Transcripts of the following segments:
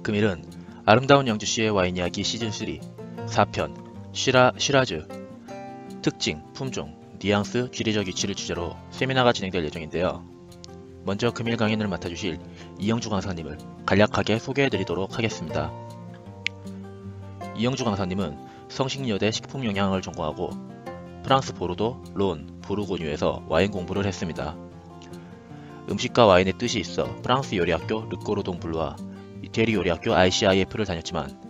금일은 아름다운 영주시의 와인 이야기 시즌3 4편 시라즈 특징, 품종, 뉘앙스, 지리적 위치를 주제로 세미나가 진행될 예정인데요. 먼저 금일 강연을 맡아주실 이영주 강사님을 간략하게 소개해드리도록 하겠습니다. 이영주 강사님은 성신여대 식품영양학을 전공하고 프랑스 보르도, 론, 부르고뉴에서 와인 공부를 했습니다. 음식과 와인의 뜻이 있어 프랑스 요리학교 르꼬르동 블루와 이태리 요리학교 ICIF를 다녔지만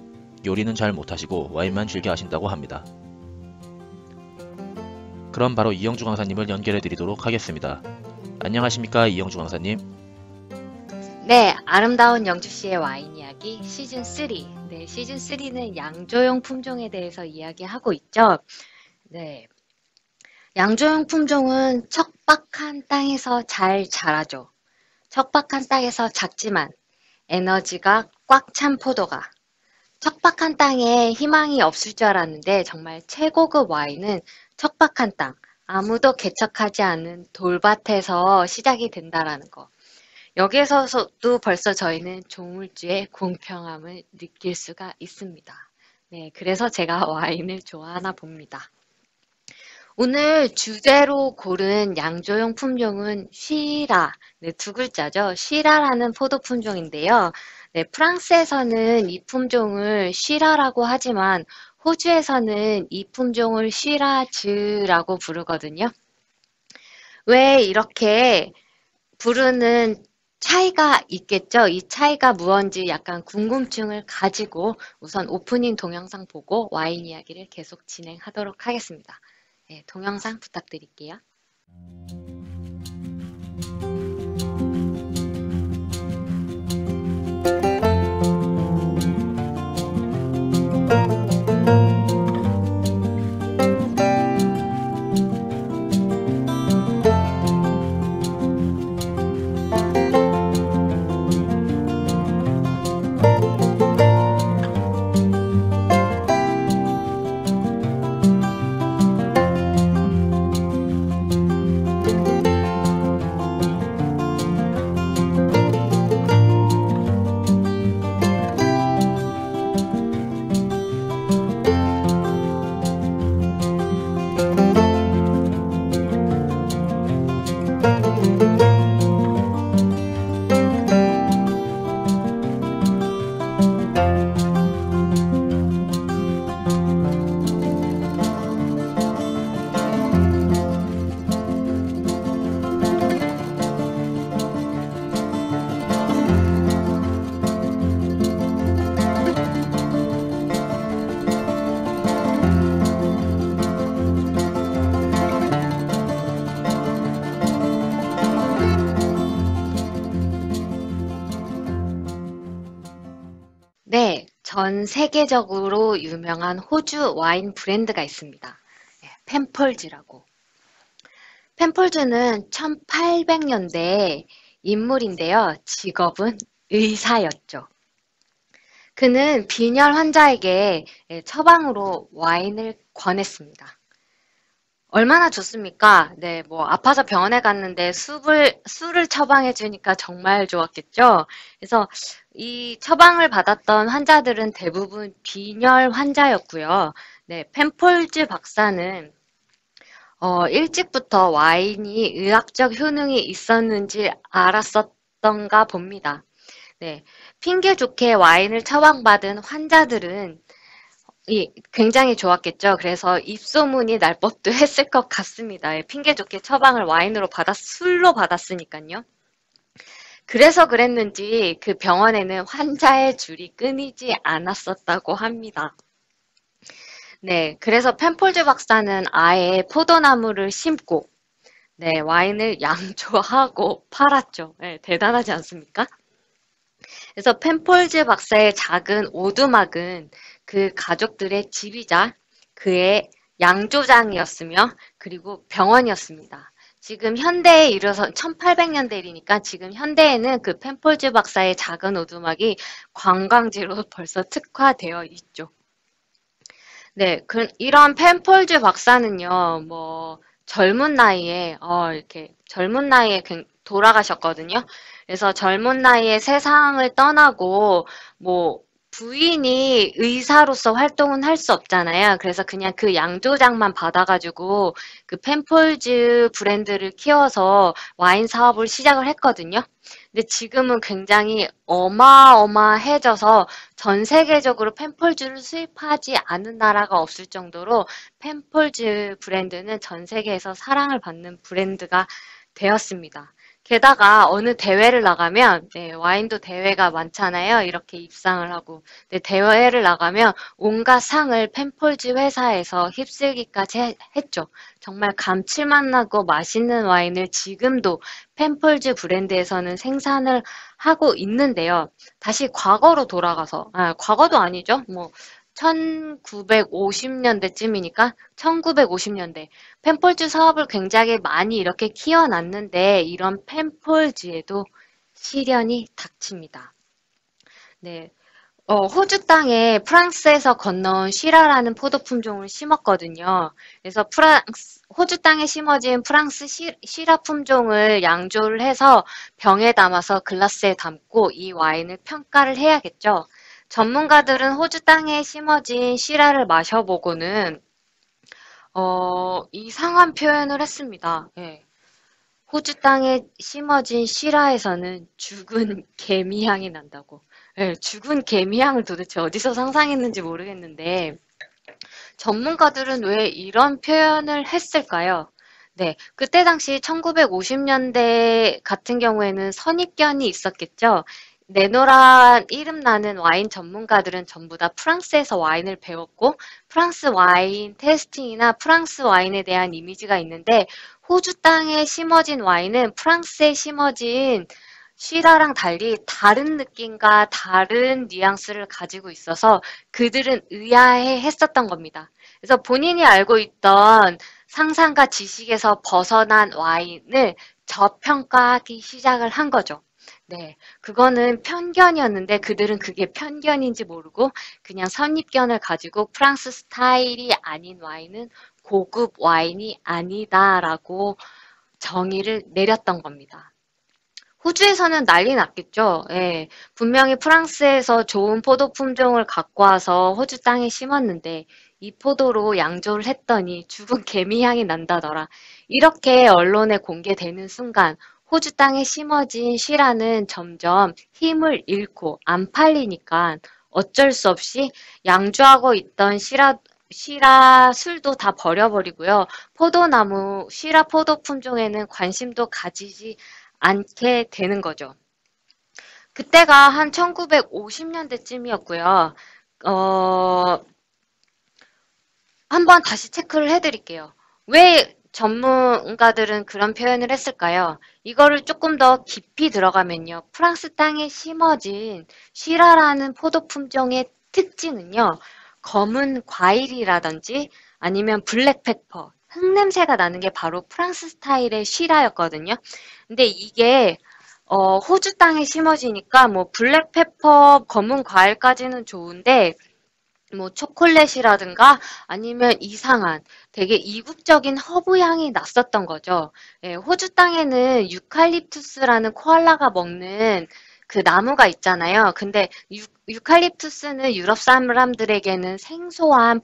요리는 잘 못하시고 와인만 즐겨 하신다고 합니다. 그럼 바로 이영주 강사님을 연결해 드리도록 하겠습니다. 안녕하십니까, 이영주 강사님? 네, 아름다운 영주시의 와인 이야기 시즌3. 네, 시즌3는 양조용 품종에 대해서 이야기하고 있죠. 네, 양조용 품종은 척박한 땅에서 잘 자라죠. 척박한 땅에서 작지만 에너지가 꽉 찬 포도가. 척박한 땅에 희망이 없을 줄 알았는데 정말 최고급 와인은 척박한 땅, 아무도 개척하지 않은 돌밭에서 시작이 된다라는 거. 여기에서도 벌써 저희는 조물주의 공평함을 느낄 수가 있습니다. 네, 그래서 제가 와인을 좋아하나 봅니다. 오늘 주제로 고른 양조용 품종은 쉬라, 네, 두 글자죠. 쉬라라는 포도 품종인데요. 네, 프랑스에서는 이 품종을 쉬라라고 하지만 호주에서는 이 품종을 쉬라즈라고 부르거든요. 왜 이렇게 부르는 차이가 있겠죠? 이 차이가 무언지 약간 궁금증을 가지고 우선 오프닝 동영상 보고 와인 이야기를 계속 진행하도록 하겠습니다. 네, 동영상 부탁드릴게요. 네, 전 세계적으로 유명한 호주 와인 브랜드가 있습니다. 펜폴즈라고. 펜폴즈는 1800년대 인물인데요. 직업은 의사였죠. 그는 빈혈 환자에게 처방으로 와인을 권했습니다. 얼마나 좋습니까? 네, 아파서 병원에 갔는데 술을 처방해 주니까 정말 좋았겠죠? 그래서 이 처방을 받았던 환자들은 대부분 빈혈 환자였고요. 네, 펜폴즈 박사는 일찍부터 와인이 의학적 효능이 있었는지 알았었던가 봅니다. 네, 핑계 좋게 와인을 처방받은 환자들은 굉장히 좋았겠죠. 그래서 입소문이 날 법도 했을 것 같습니다. 핑계 좋게 처방을 와인으로 술로 받았으니까요. 그래서 그랬는지 그 병원에는 환자의 줄이 끊이지 않았었다고 합니다. 네, 그래서 펜폴즈 박사는 아예 포도나무를 심고 네, 와인을 양조하고 팔았죠. 네, 대단하지 않습니까? 그래서 펜폴즈 박사의 작은 오두막은 그 가족들의 집이자 그의 양조장이었으며 그리고 병원이었습니다. 지금 현대에 이르러서 1800년대 일이니까 지금 현대에는 그 펜폴즈 박사의 작은 오두막이 관광지로 벌써 특화되어 있죠. 네, 이런 펜폴즈 박사는요, 젊은 나이에, 이렇게 젊은 나이에 돌아가셨거든요. 그래서 젊은 나이에 세상을 떠나고 뭐 부인이 의사로서 활동은 할 수 없잖아요. 그래서 그냥 그 양조장만 받아가지고 그 펜폴즈 브랜드를 키워서 와인 사업을 시작을 했거든요. 근데 지금은 굉장히 어마어마해져서 전 세계적으로 펜폴즈를 수입하지 않은 나라가 없을 정도로 펜폴즈 브랜드는 전 세계에서 사랑을 받는 브랜드가 되었습니다. 게다가 어느 대회를 나가면 네, 와인도 대회가 많잖아요. 이렇게 입상을 하고 네, 대회를 나가면 온갖 상을 펜폴즈 회사에서 휩쓸기까지 했죠. 정말 감칠맛 나고 맛있는 와인을 지금도 펜폴즈 브랜드에서는 생산을 하고 있는데요. 다시 과거로 돌아가서 과거도 아니죠. 뭐 1950년대쯤이니까 1950년대 펜폴즈 사업을 굉장히 많이 이렇게 키워놨는데 이런 펜폴즈에도 시련이 닥칩니다. 네, 호주 땅에 프랑스에서 건너온 시라라는 포도 품종을 심었거든요. 그래서 호주 땅에 심어진 프랑스 시라 품종을 양조를 해서 병에 담아서 글라스에 담고 이 와인을 평가를 해야겠죠. 전문가들은 호주 땅에 심어진 시라를 마셔보고는 이상한 표현을 했습니다. 예. 호주 땅에 심어진 시라에서는 죽은 개미 향이 난다고. 예, 죽은 개미 향을 도대체 어디서 상상했는지 모르겠는데 전문가들은 왜 이런 표현을 했을까요? 네, 그때 당시 1950년대 같은 경우에는 선입견이 있었겠죠. 네노란 이름 나는 와인 전문가들은 전부 다 프랑스에서 와인을 배웠고 프랑스 와인 테이스팅이나 프랑스 와인에 대한 이미지가 있는데 호주 땅에 심어진 와인은 프랑스에 심어진 시라랑 달리 다른 느낌과 다른 뉘앙스를 가지고 있어서 그들은 의아해 했었던 겁니다. 그래서 본인이 알고 있던 상상과 지식에서 벗어난 와인을 저평가하기 시작을 한 거죠. 네, 그거는 편견이었는데 그들은 그게 편견인지 모르고 그냥 선입견을 가지고 프랑스 스타일이 아닌 와인은 고급 와인이 아니다라고 정의를 내렸던 겁니다. 호주에서는 난리 났겠죠. 예, 분명히 프랑스에서 좋은 포도 품종을 갖고 와서 호주 땅에 심었는데 이 포도로 양조를 했더니 죽은 개미 향이 난다더라. 이렇게 언론에 공개되는 순간 호주 땅에 심어진 시라는 점점 힘을 잃고 안 팔리니까 어쩔 수 없이 양조하고 있던 시라 술도 다 버려버리고요. 포도나무, 시라 포도 품종에는 관심도 가지지 않게 되는 거죠. 그때가 한 1950년대쯤이었고요. 한번 다시 체크를 해드릴게요. 왜 전문가들은 그런 표현을 했을까요? 이거를 조금 더 깊이 들어가면요. 프랑스 땅에 심어진 시라라는 포도 품종의 특징은요. 검은 과일이라든지 아니면 블랙페퍼, 흙냄새가 나는 게 바로 프랑스 스타일의 시라였거든요. 근데 이게 호주 땅에 심어지니까 뭐 블랙페퍼, 검은 과일까지는 좋은데 뭐 초콜릿이라든가 아니면 이상한 되게 이국적인 허브 향이 났었던 거죠. 예, 호주 땅에는 유칼립투스라는 코알라가 먹는 그 나무가 있잖아요. 근데 유칼립투스는 유럽 사람들에게는 생소한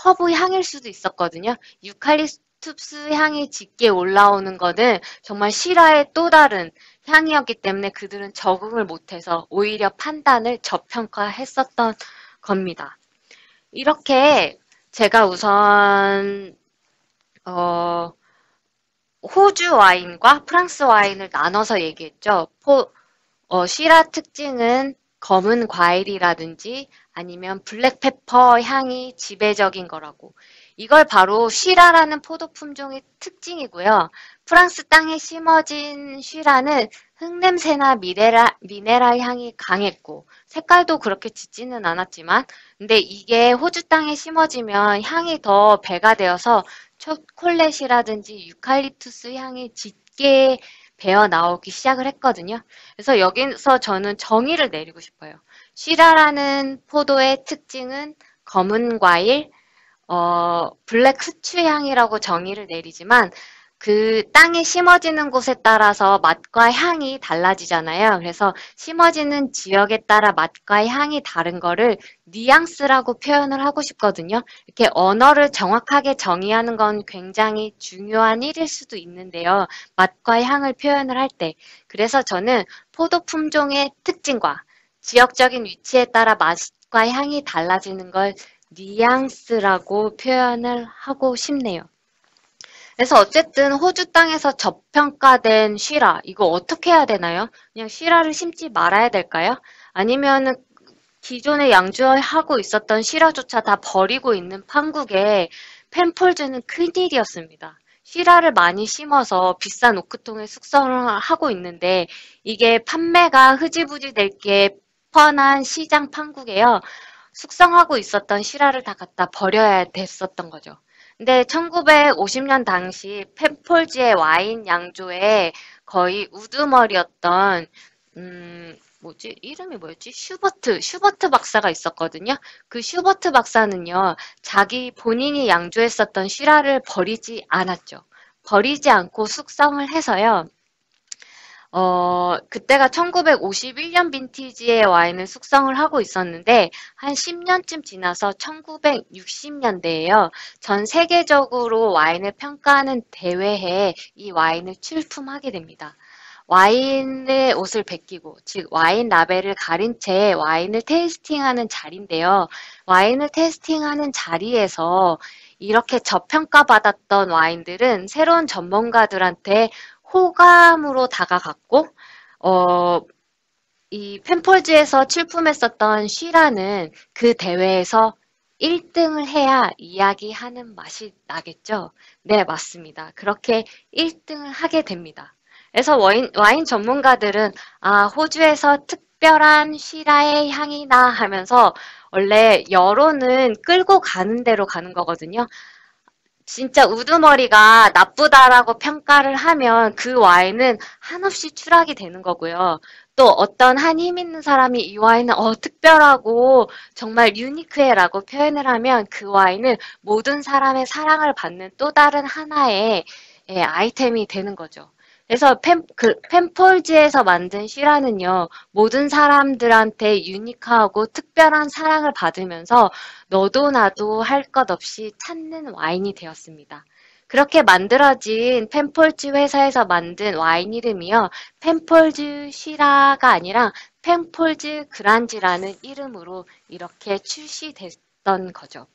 허브 향일 수도 있었거든요. 유칼립투스 향이 짙게 올라오는 거는 정말 시라의 또 다른 향이었기 때문에 그들은 적응을 못해서 오히려 판단을 저평가했었던 겁니다. 이렇게 제가 우선 호주 와인과 프랑스 와인을 나눠서 얘기했죠. 시라 특징은 검은 과일이라든지 아니면 블랙페퍼 향이 지배적인 거라고. 이걸 바로 시라라는 포도 품종의 특징이고요. 프랑스 땅에 심어진 시라는 흙냄새나 미네랄 향이 강했고 색깔도 그렇게 짙지는 않았지만 근데 이게 호주 땅에 심어지면 향이 더 배가 되어서 초콜릿이라든지 유칼립투스 향이 짙게 배어 나오기 시작을 했거든요. 그래서 여기서 저는 정의를 내리고 싶어요. 시라라는 포도의 특징은 검은 과일, 블랙 후추 향이라고 정의를 내리지만 그 땅에 심어지는 곳에 따라서 맛과 향이 달라지잖아요. 그래서 심어지는 지역에 따라 맛과 향이 다른 거를 뉘앙스라고 표현을 하고 싶거든요. 이렇게 언어를 정확하게 정의하는 건 굉장히 중요한 일일 수도 있는데요. 맛과 향을 표현을 할 때. 그래서 저는 포도 품종의 특징과 지역적인 위치에 따라 맛과 향이 달라지는 걸 뉘앙스라고 표현을 하고 싶네요. 그래서 어쨌든 호주 땅에서 저평가된 시라, 이거 어떻게 해야 되나요? 그냥 시라를 심지 말아야 될까요? 아니면은 기존에 양주하고 있었던 시라조차 다 버리고 있는 판국에 펜폴즈는 큰일이었습니다. 시라를 많이 심어서 비싼 오크통에 숙성을 하고 있는데 이게 판매가 흐지부지 될 게 뻔한 시장 판국에요. 숙성하고 있었던 시라를 다 갖다 버려야 됐었던 거죠. 근데 1950년 당시 펜폴즈의 와인 양조에 거의 우두머리였던 뭐지? 이름이 뭐였지? 슈버트 박사가 있었거든요. 그 슈버트 박사는요, 자기 본인이 양조했었던 시라를 버리지 않았죠. 버리지 않고 숙성을 해서요, 그때가 1951년 빈티지의 와인을 숙성을 하고 있었는데, 한 10년쯤 지나서 1960년대에요. 전 세계적으로 와인을 평가하는 대회에 이 와인을 출품하게 됩니다. 와인의 옷을 벗기고, 즉 와인 라벨을 가린 채 와인을 테이스팅하는 자리인데요. 와인을 테이스팅하는 자리에서 이렇게 저평가받았던 와인들은 새로운 전문가들한테 호감으로 다가갔고, 어, 이 펜폴즈에서 출품했었던 쉬라는 그 대회에서 1등을 해야 이야기하는 맛이 나겠죠? 네, 맞습니다. 그렇게 1등을 하게 됩니다. 그래서 와인 전문가들은 호주에서 특별한 쉬라의 향이 나 하면서 원래 여론은 끌고 가는 대로 가는 거거든요. 진짜 우두머리가 나쁘다라고 평가를 하면 그 와인은 한없이 추락이 되는 거고요. 또 어떤 한 힘 있는 사람이 이 와인은 특별하고 정말 유니크해라고 표현을 하면 그 와인은 모든 사람의 사랑을 받는 또 다른 하나의 아이템이 되는 거죠. 그래서 펜폴즈에서 만든 시라는요, 모든 사람들한테 유니크하고 특별한 사랑을 받으면서 너도 나도 할 것 없이 찾는 와인이 되었습니다. 그렇게 만들어진 펜폴즈 회사에서 만든 와인 이름이요, 펜폴즈 시라가 아니라 펜폴즈 그란지라는 이름으로 이렇게 출시됐던 거죠.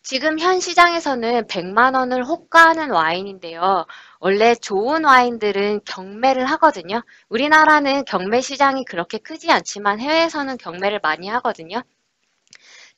지금 현 시장에서는 100만 원을 호가하는 와인인데요. 원래 좋은 와인들은 경매를 하거든요. 우리나라는 경매 시장이 그렇게 크지 않지만 해외에서는 경매를 많이 하거든요.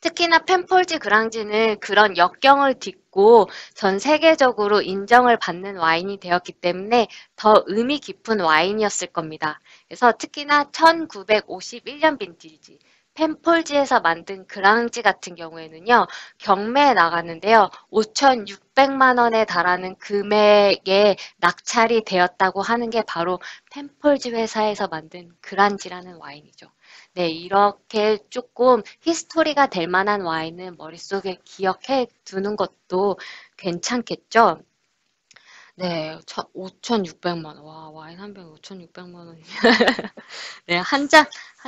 특히나 펜폴즈 그랑지는 그런 역경을 딛고 전 세계적으로 인정을 받는 와인이 되었기 때문에 더 의미 깊은 와인이었을 겁니다. 그래서 특히나 1951년 빈티지 펜폴즈에서 만든 그랑지 같은 경우에는요, 경매에 나갔는데요, 5,600만 원에 달하는 금액에 낙찰이 되었다고 하는 게 바로 펜폴즈 회사에서 만든 그란지라는 와인이죠. 네, 이렇게 조금 히스토리가 될 만한 와인은 머릿속에 기억해 두는 것도 괜찮겠죠? 네, 5,600만 원. 와, 와인 한 병에 5,600만 원. 네, 한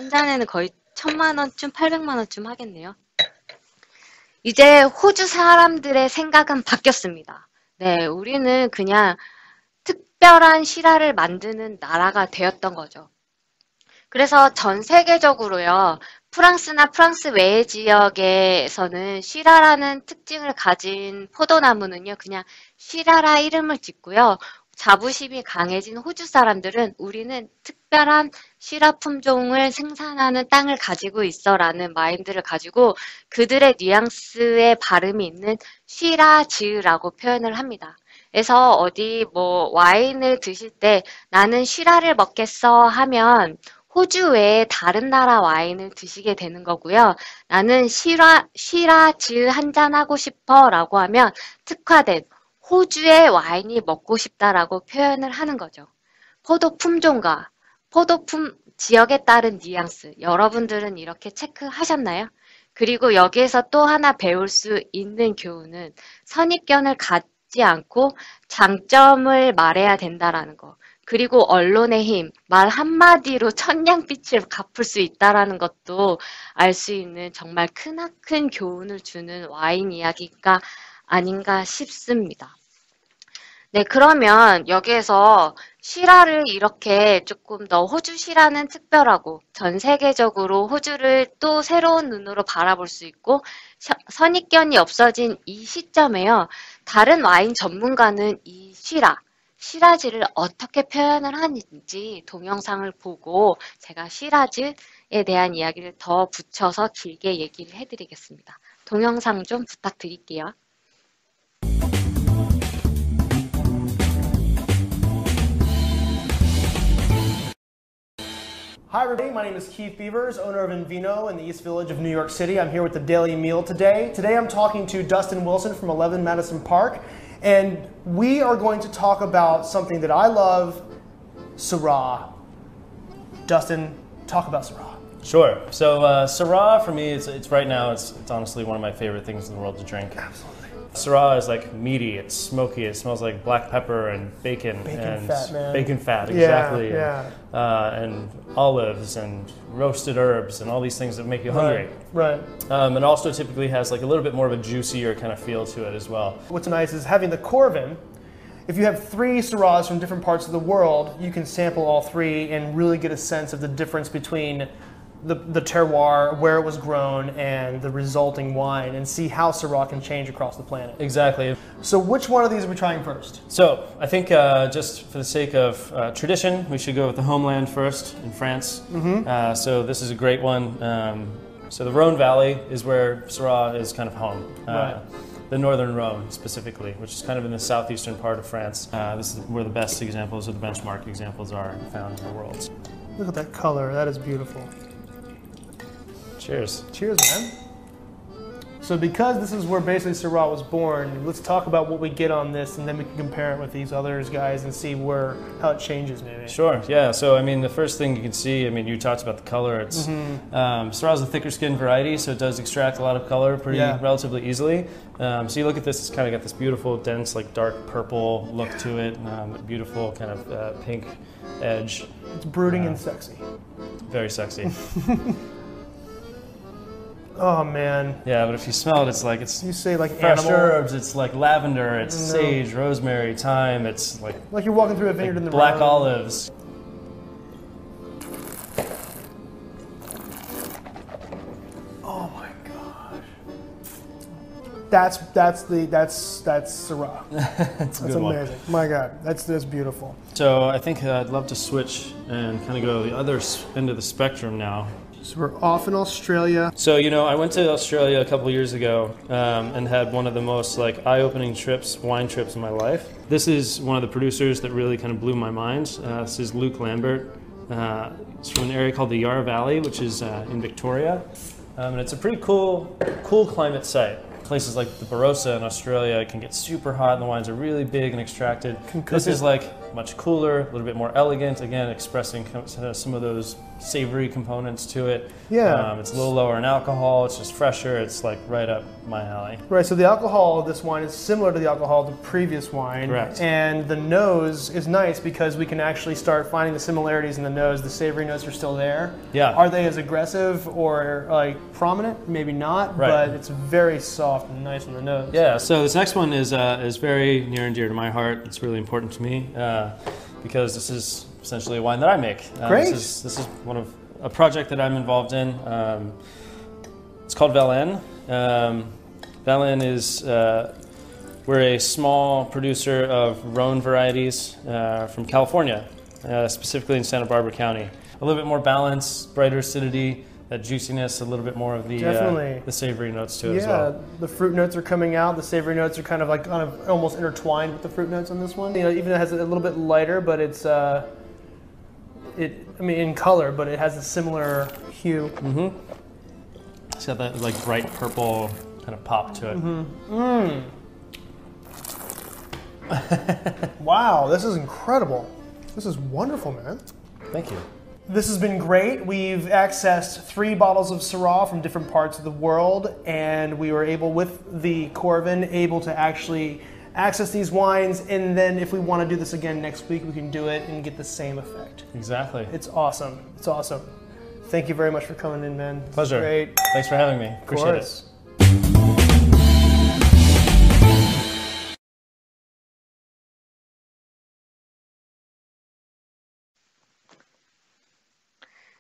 잔에는 거의 1,000만 원쯤, 800만 원쯤 하겠네요. 이제 호주 사람들의 생각은 바뀌었습니다. 네, 우리는 그냥 특별한 시라를 만드는 나라가 되었던 거죠. 그래서 전 세계적으로요, 프랑스나 프랑스 외의 지역에서는 시라라는 특징을 가진 포도나무는요, 그냥 시라라 이름을 짓고요, 자부심이 강해진 호주 사람들은 우리는 특별한 시라 품종을 생산하는 땅을 가지고 있어라는 마인드를 가지고 그들의 뉘앙스의 발음이 있는 시라즈라고 표현을 합니다. 그래서 어디 뭐 와인을 드실 때 나는 시라를 먹겠어 하면 호주 외에 다른 나라 와인을 드시게 되는 거고요. 나는 시라즈 한잔 하고 싶어 라고 하면 특화된 호주의 와인이 먹고 싶다라고 표현을 하는 거죠. 포도 품종과 지역에 따른 뉘앙스, 여러분들은 이렇게 체크하셨나요? 그리고 여기에서 또 하나 배울 수 있는 교훈은 선입견을 가지 묻지 않고 장점을 말해야 된다라는 거. 그리고 언론의 힘, 말 한마디로 천냥빛을 갚을 수 있다라는 것도 알 수 있는 정말 크나큰 교훈을 주는 와인 이야기가 아닌가 싶습니다. 네, 그러면 여기에서 시라를 이렇게 조금 더 호주 시라는 특별하고 전 세계적으로 호주를 또 새로운 눈으로 바라볼 수 있고 선입견이 없어진 이 시점에요. 다른 와인 전문가는 이 시라즈를 어떻게 표현을 하는지 동영상을 보고 제가 시라즈에 대한 이야기를 더 붙여서 길게 얘기를 해드리겠습니다. 동영상 좀 부탁드릴게요. Hi everybody, my name is Keith Beavers, owner of Invino in the East Village of New York City. I'm here with the Daily Meal today. Today I'm talking to Dustin Wilson from 11 Madison Park, and we are going to talk about something that I love, Syrah. Dustin, talk about Syrah. Sure. So Syrah for me, it's right now. It's honestly one of my favorite things in the world to drink. Absolutely. Syrah is like meaty. It's smoky. It smells like black pepper and bacon. Bacon fat, man. Bacon fat, exactly. Yeah. And olives and roasted herbs and all these things that make you hungry. Right. And also typically has like a little bit more of a juicier kind of feel to it as well. What's nice is having the Corvin. If you have 3 Syrahs from different parts of the world, you can sample all 3 and really get a sense of the difference between the terroir, where it was grown, and the resulting wine, and see how Syrah can change across the planet. Exactly. So which one of these are we trying first? So I think just for the sake of tradition, we should go with the homeland first in France. So this is a great one. So the Rhone Valley is where Syrah is kind of home. Right. The northern Rhone specifically, which is kind of in the southeastern part of France. This is where the best examples or the benchmark examples are found in the world. Look at that color, that is beautiful. Cheers. Cheers, man. So because this is where basically Syrah was born, let's talk about what we get on this, and then we can compare it with these others guys and see how it changes maybe. Sure, yeah. So I mean, the first thing you can see, I mean, you talked about the color. It's Syrah is a thicker skin variety, so it does extract a lot of color pretty relatively easily. So you look at this, it's kind of got this beautiful, dense, like dark purple look to it, beautiful kind of pink edge. It's brooding and sexy. Very sexy. Oh man. Yeah, but if you smell it, it's like You say like fresh animal. herbs. It's like lavender. It's sage, rosemary, thyme. It's like Like you're walking through a vineyard in the black Rhone. olives. Oh my gosh. That's Syrah. That's That's amazing. My God, that's beautiful. So I think I'd love to switch and kind of go to the other end of the spectrum now. So we're off in Australia. So, you know, I went to Australia a couple years ago and had one of the most like eye-opening wine trips in my life. This is one of the producers that really kind of blew my mind. This is Luke Lambert. It's from an area called the Yarra Valley, which is in Victoria. And it's a pretty cool climate site. Places like the Barossa in Australia can get super hot and the wines are really big and extracted. This is like much cooler, a little bit more elegant, again expressing some of those savory components to it. Yeah. It's a little lower in alcohol, it's just fresher, it's like right up my alley. Right, so the alcohol of this wine is similar to the alcohol of the previous wine. Correct. And the nose is nice because we can actually start finding the similarities in the nose. The savory notes are still there. Yeah. Are they as aggressive or like prominent? Maybe not, Right. but it's very soft and nice on the nose. Yeah, so this next one is very near and dear to my heart. It's really important to me because this is essentially a wine that I make. Great. This is one of a project that I'm involved in. It's called Valin. Valin is we're a small producer of Rhone varieties from California, specifically in Santa Barbara County. A little bit more balance, brighter acidity, that juiciness, a little bit more of Definitely. The savory notes to it Yeah, as well. the fruit notes are coming out. The savory notes are kind of almost intertwined with the fruit notes on this one. You know, even it has a little bit lighter, but it's in color, but it has a similar hue. Mm-hmm. It's got that like bright purple kind of pop to it. Wow, this is incredible. This is wonderful, man. Thank you. This has been great. We've accessed 3 bottles of Syrah from different parts of the world, and we were able, with the Corvin, able to actually access these wines, and then if we want to do this again next week, we can do it and get the same effect. Exactly. It's awesome. It's awesome. Thank you very much for coming in, man. This was Pleasure. great. Thanks for having me. Of Appreciate it. course.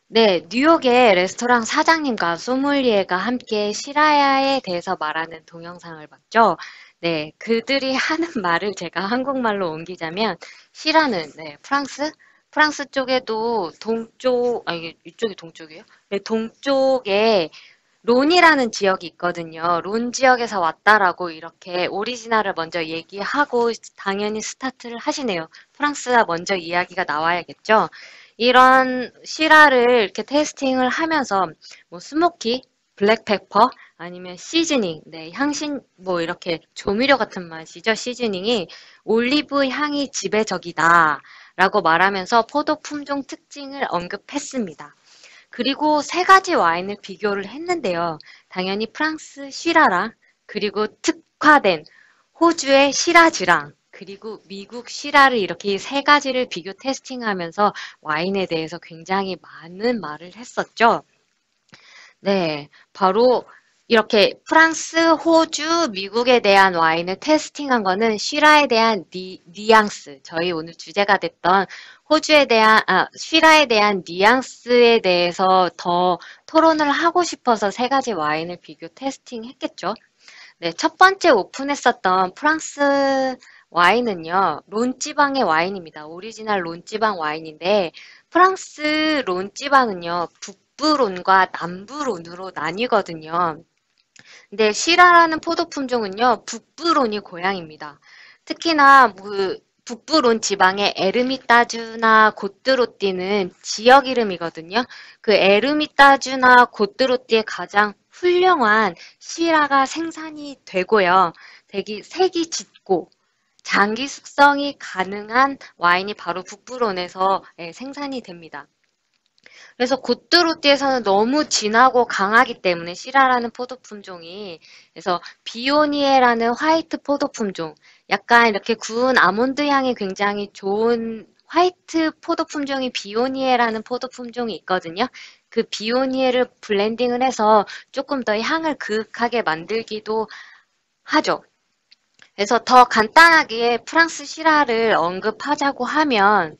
네, 뉴욕의 레스토랑 사장님과 소믈리에가 함께 시라야에 대해서 말하는 동영상을 봤죠. 네, 그들이 하는 말을 제가 한국말로 옮기자면 시라는 프랑스 쪽에도 이쪽이 동쪽이에요? 네, 동쪽에 론이라는 지역이 있거든요. 론 지역에서 왔다라고 이렇게 오리지널을 먼저 얘기하고 당연히 스타트를 하시네요. 프랑스가 먼저 이야기가 나와야겠죠. 이런 시라를 이렇게 테이스팅을 하면서 뭐 스모키, 블랙페퍼 아니면 시즈닝, 네, 향신 뭐 이렇게 조미료 같은 맛이죠. 시즈닝이 올리브 향이 지배적이다 라고 말하면서 포도 품종 특징을 언급했습니다. 그리고 세 가지 와인을 비교를 했는데요. 당연히 프랑스 시라랑 그리고 특화된 호주의 시라즈랑 그리고 미국 시라를 이렇게 세 가지를 비교 테스팅하면서 와인에 대해서 굉장히 많은 말을 했었죠. 네, 바로 이렇게 프랑스, 호주, 미국에 대한 와인을 테스팅한 거는 시라에 대한 뉘앙스, 저희 오늘 주제가 됐던 시라에 대한 뉘앙스에 대해서 더 토론을 하고 싶어서 세 가지 와인을 비교 테스팅했겠죠. 네, 첫 번째 오픈했었던 프랑스 와인은요, 론 지방의 와인입니다. 오리지널 론 지방 와인인데, 프랑스 론 지방은요, 북부론과 남부론으로 나뉘거든요. 근데 시라라는 포도 품종은요, 북부론이 고향입니다. 특히나 북부론 지방의 에르미따주나 고뜨로띠는 지역 이름이거든요. 그 에르미따주나 고뜨로띠의 가장 훌륭한 시라가 생산이 되고요. 색이 짙고 장기 숙성이 가능한 와인이 바로 북부론에서 생산이 됩니다. 그래서 고뜨로띠에서는 너무 진하고 강하기 때문에 시라라는 포도 품종이 그래서 비오니에라는 화이트 포도 품종 약간 이렇게 구운 아몬드 향이 굉장히 좋은 화이트 포도 품종이 비오니에라는 포도 품종이 있거든요. 그 비오니에를 블렌딩을 해서 조금 더 향을 그윽하게 만들기도 하죠. 그래서 더 간단하게 프랑스 시라를 언급하자고 하면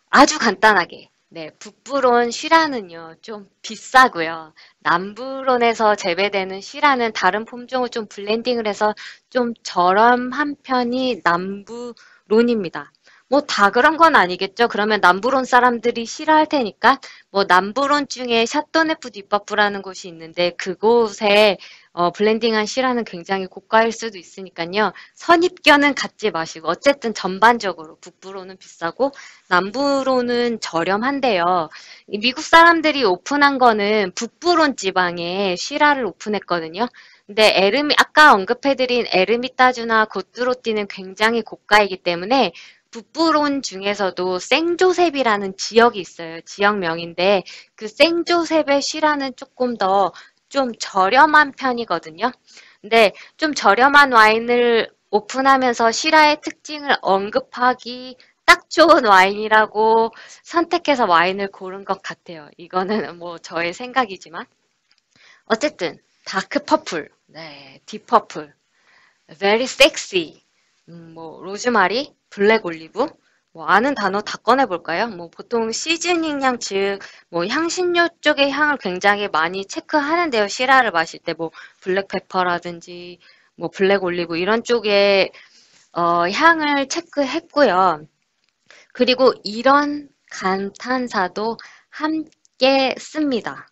아주 간단하게 네, 북부론 시라는요, 좀 비싸고요. 남부론에서 재배되는 시라는 다른 품종을 좀 블렌딩을 해서 좀 저렴한 편이 남부론입니다. 뭐 다 그런 건 아니겠죠. 그러면 남부론 사람들이 싫어할 테니까 뭐 남부론 중에 샤또네프 뒷바프라는 곳이 있는데 그곳에 블렌딩한 시라는 굉장히 고가일 수도 있으니까요. 선입견은 갖지 마시고 어쨌든 전반적으로 북부론은 비싸고 남부론은 저렴한데요. 미국 사람들이 오픈한 거는 북부론 지방에 시라를 오픈했거든요. 근데 아까 언급해드린 에르미따주나 고뜨로띠는 굉장히 고가이기 때문에 북부론 중에서도 생조셉이라는 지역이 있어요. 지역명인데 그 생조셉의 시라는 조금 더 좀 저렴한 편이거든요. 근데 좀 저렴한 와인을 오픈하면서 시라의 특징을 언급하기 딱 좋은 와인이라고 선택해서 와인을 고른 것 같아요. 이거는 뭐 저의 생각이지만 어쨌든 다크 퍼플, 네, 딥 퍼플, very sexy, 뭐 로즈마리, 블랙 올리브, 뭐 아는 단어 다 꺼내볼까요? 뭐 보통 시즈닝 향, 즉 뭐 향신료 쪽의 향을 굉장히 많이 체크하는데요. 시라를 마실 때 뭐 블랙페퍼라든지 뭐 블랙 올리브 이런 쪽의 향을 체크했고요. 그리고 이런 감탄사도 함께 씁니다.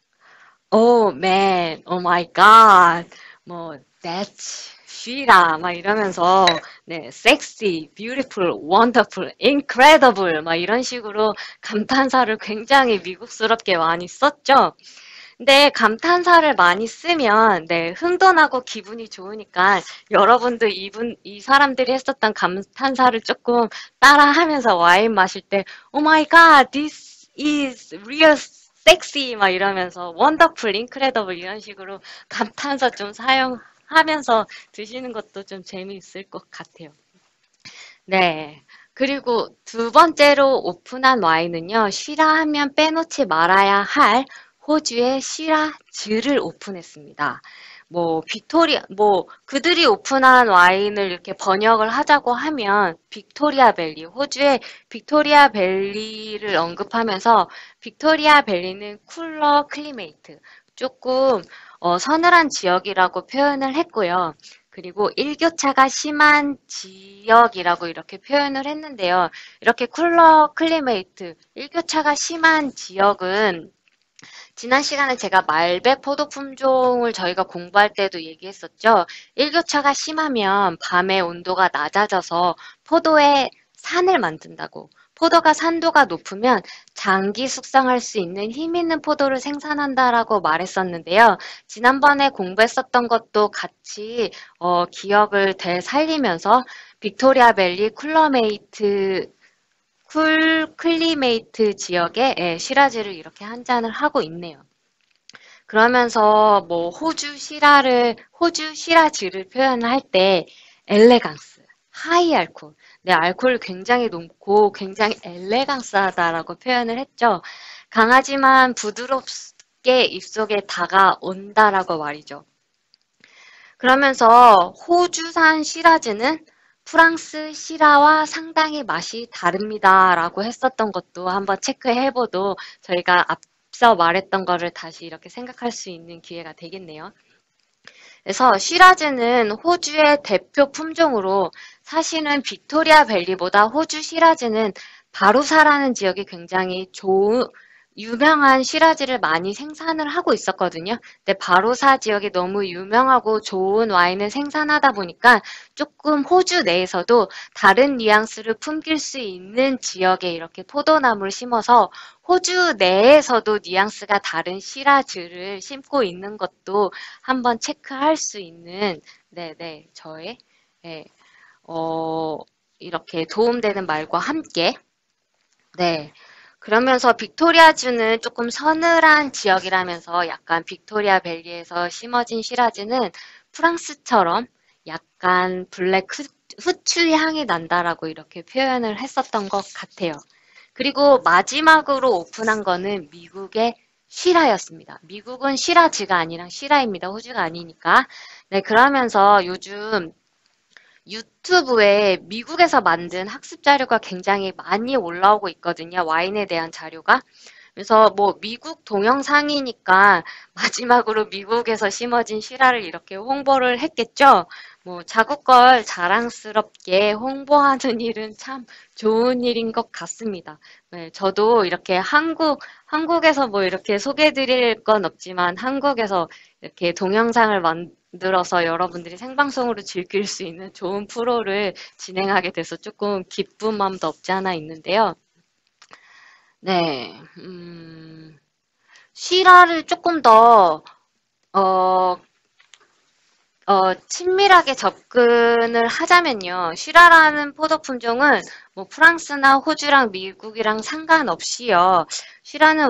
Oh man, oh my god, 뭐 that's 쉬라 막 이러면서 네, sexy, beautiful, wonderful, incredible 막 이런 식으로 감탄사를 굉장히 미국스럽게 많이 썼죠. 근데 감탄사를 많이 쓰면 네, 흥도 나고 기분이 좋으니까 여러분도 이 사람들이 했었던 감탄사를 조금 따라하면서 와인 마실 때 Oh my god, this is real sexy 막 이러면서 wonderful, incredible 이런 식으로 감탄사 좀 사용하면서 드시는 것도 좀 재미있을 것 같아요. 네. 그리고 두 번째로 오픈한 와인은요, 시라 하면 빼놓지 말아야 할 호주의 시라즈를 오픈했습니다. 그들이 오픈한 와인을 이렇게 번역을 하자고 하면, 빅토리아 밸리, 호주의 빅토리아 밸리를 언급하면서, 빅토리아 밸리는 쿨러 클리메이트, 조금, 서늘한 지역이라고 표현을 했고요. 그리고 일교차가 심한 지역이라고 이렇게 표현을 했는데요. 이렇게 쿨러 클리메이트, 일교차가 심한 지역은 지난 시간에 제가 말백 포도 품종을 저희가 공부할 때도 얘기했었죠. 일교차가 심하면 밤에 온도가 낮아져서 포도에 산을 만든다고. 포도가 산도가 높으면 장기 숙성할 수 있는 힘 있는 포도를 생산한다라고 말했었는데요. 지난번에 공부했었던 것도 같이 기억을 되살리면서 빅토리아 밸리 클리메이트 지역에 시라즈를 이렇게 한 잔을 하고 있네요. 그러면서 호주 시라즈를 표현할 때 엘레강스, 하이 알코올, 네, 알코올 굉장히 높고 굉장히 엘레강스하다라고 표현을 했죠. 강하지만 부드럽게 입속에 다가온다라고 말이죠. 그러면서 호주산 시라즈는 프랑스 시라와 상당히 맛이 다릅니다라고 했었던 것도 한번 체크해보도 저희가 앞서 말했던 거를 다시 이렇게 생각할 수 있는 기회가 되겠네요. 그래서 시라즈는 호주의 대표 품종으로 사실은 빅토리아 밸리보다 호주 시라즈는 바루사라는 지역이 굉장히 유명한 시라즈를 많이 생산을 하고 있었거든요. 근데 바로사 지역이 너무 유명하고 좋은 와인을 생산하다 보니까 조금 호주 내에서도 다른 뉘앙스를 풍길 수 있는 지역에 이렇게 포도나무를 심어서 호주 내에서도 뉘앙스가 다른 시라즈를 심고 있는 것도 한번 체크할 수 있는 저의 이렇게 도움되는 말과 함께 그러면서 빅토리아주는 조금 서늘한 지역이라면서 약간 빅토리아 밸리에서 심어진 시라즈는 프랑스처럼 약간 블랙 후추 향이 난다라고 이렇게 표현을 했었던 것 같아요. 그리고 마지막으로 오픈한 거는 미국의 시라였습니다. 미국은 시라즈가 아니라 시라입니다. 호주가 아니니까. 네, 그러면서 요즘 유튜브에 미국에서 만든 학습 자료가 굉장히 많이 올라오고 있거든요. 와인에 대한 자료가. 그래서 미국 동영상이니까 마지막으로 미국에서 심어진 시라를 이렇게 홍보를 했겠죠. 자국 걸 자랑스럽게 홍보하는 일은 참 좋은 일인 것 같습니다. 네, 저도 이렇게 한국에서 이렇게 소개해드릴 건 없지만 한국에서 이렇게 동영상을 만들어서 여러분들이 생방송으로 즐길 수 있는 좋은 프로를 진행하게 돼서 조금 기쁜 마음도 없지 않아 있는데요. 네, 시라를 조금 더, 친밀하게 접근을 하자면요. 시라라는 포도 품종은 프랑스나 호주랑 미국이랑 상관없이요. 시라는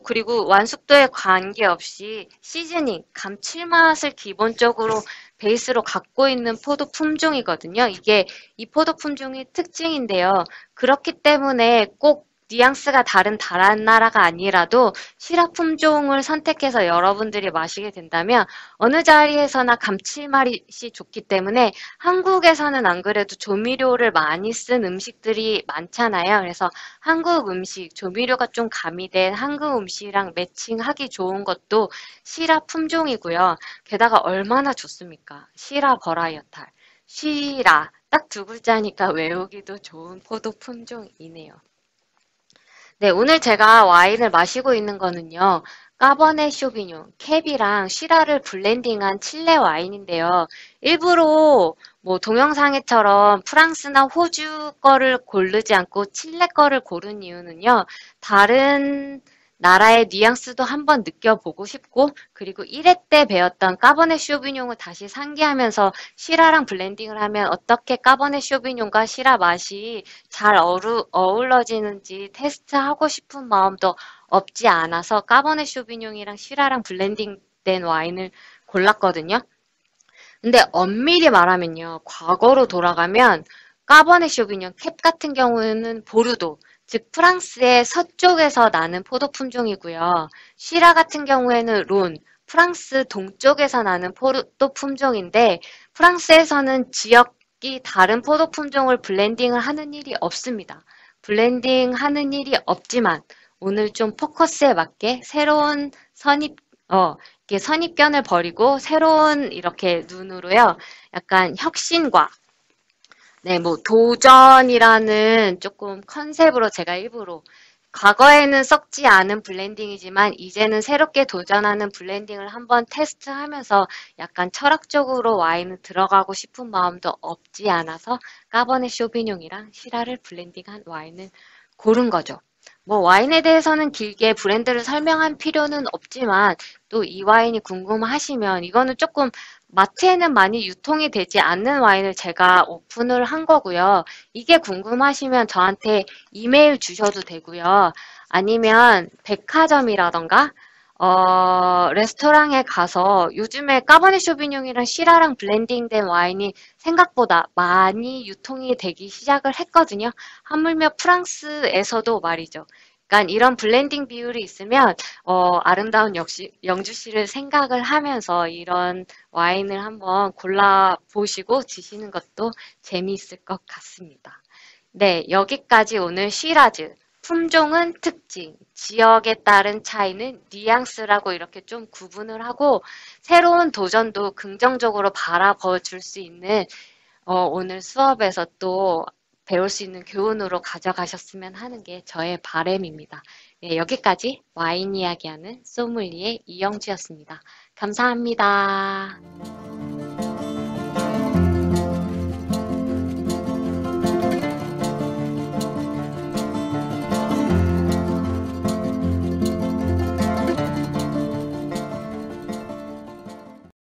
그리고 완숙도에 관계없이 시즈닝, 감칠맛을 기본적으로 베이스로 갖고 있는 포도 품종이거든요. 이게 이 포도 품종의 특징인데요. 그렇기 때문에 꼭 뉘앙스가 다른 나라가 아니라도 시라 품종을 선택해서 여러분들이 마시게 된다면 어느 자리에서나 감칠맛이 좋기 때문에 한국에서는 안 그래도 조미료를 많이 쓴 음식들이 많잖아요. 그래서 한국 음식, 조미료가 좀 가미된 한국 음식이랑 매칭하기 좋은 것도 시라 품종이고요. 게다가 얼마나 좋습니까? 시라 버라이어탈. 시라. 딱 두 글자니까 외우기도 좋은 포도 품종이네요. 네, 오늘 제가 와인을 마시고 있는 거는요. 까버네 쇼비뇽, 캡이랑 시라를 블렌딩한 칠레 와인인데요. 일부러 동영상에처럼 프랑스나 호주 거를 고르지 않고 칠레 거를 고른 이유는요. 다른 나라의 뉘앙스도 한번 느껴보고 싶고 그리고 1회 때 배웠던 까버네 쇼비뇽을 다시 상기하면서 시라랑 블렌딩을 하면 어떻게 까버네 쇼비뇽과 시라 맛이 잘 어우러지는지 테스트하고 싶은 마음도 없지 않아서 까버네 쇼비뇽이랑 시라랑 블렌딩된 와인을 골랐거든요. 근데 엄밀히 말하면요. 과거로 돌아가면 까버네 쇼비뇽 캡 같은 경우는 보르도, 즉 프랑스의 서쪽에서 나는 포도 품종이고요. 시라 같은 경우에는 론, 프랑스 동쪽에서 나는 포도 품종인데 프랑스에서는 지역이 다른 포도 품종을 블렌딩을 하는 일이 없습니다. 블렌딩 하는 일이 없지만 오늘 좀 포커스에 맞게 새로운 이렇게 선입견을 버리고 새로운 이렇게 눈으로요. 약간 혁신과 네, 뭐 도전이라는 조금 컨셉으로 제가 일부러 과거에는 썩지 않은 블렌딩이지만 이제는 새롭게 도전하는 블렌딩을 한번 테스트하면서 약간 철학적으로 와인을 들어가고 싶은 마음도 없지 않아서 까버네 쇼비뇽이랑 시라를 블렌딩한 와인을 고른 거죠. 뭐 와인에 대해서는 길게 브랜드를 설명할 필요는 없지만 또 이 와인이 궁금하시면 이거는 조금 마트에는 많이 유통이 되지 않는 와인을 제가 오픈을 한 거고요. 이게 궁금하시면 저한테 이메일 주셔도 되고요. 아니면 백화점이라던가 레스토랑에 가서 요즘에 까버네 쇼비뇽이랑 시라랑 블렌딩된 와인이 생각보다 많이 유통이 되기 시작을 했거든요. 하물며 프랑스에서도 말이죠. 그러니까 이런 블렌딩 비율이 있으면 아름다운 역시 영주시를 생각을 하면서 이런 와인을 한번 골라보시고 드시는 것도 재미있을 것 같습니다. 네, 여기까지 오늘 시라즈. 품종은 특징, 지역에 따른 차이는 뉘앙스라고 이렇게 좀 구분을 하고 새로운 도전도 긍정적으로 바라봐 줄 수 있는 오늘 수업에서 또 배울 수 있는 교훈으로 가져가셨으면 하는 게 저의 바람입니다. 네, 여기까지 와인 이야기하는 소믈리에 이영주였습니다. 감사합니다.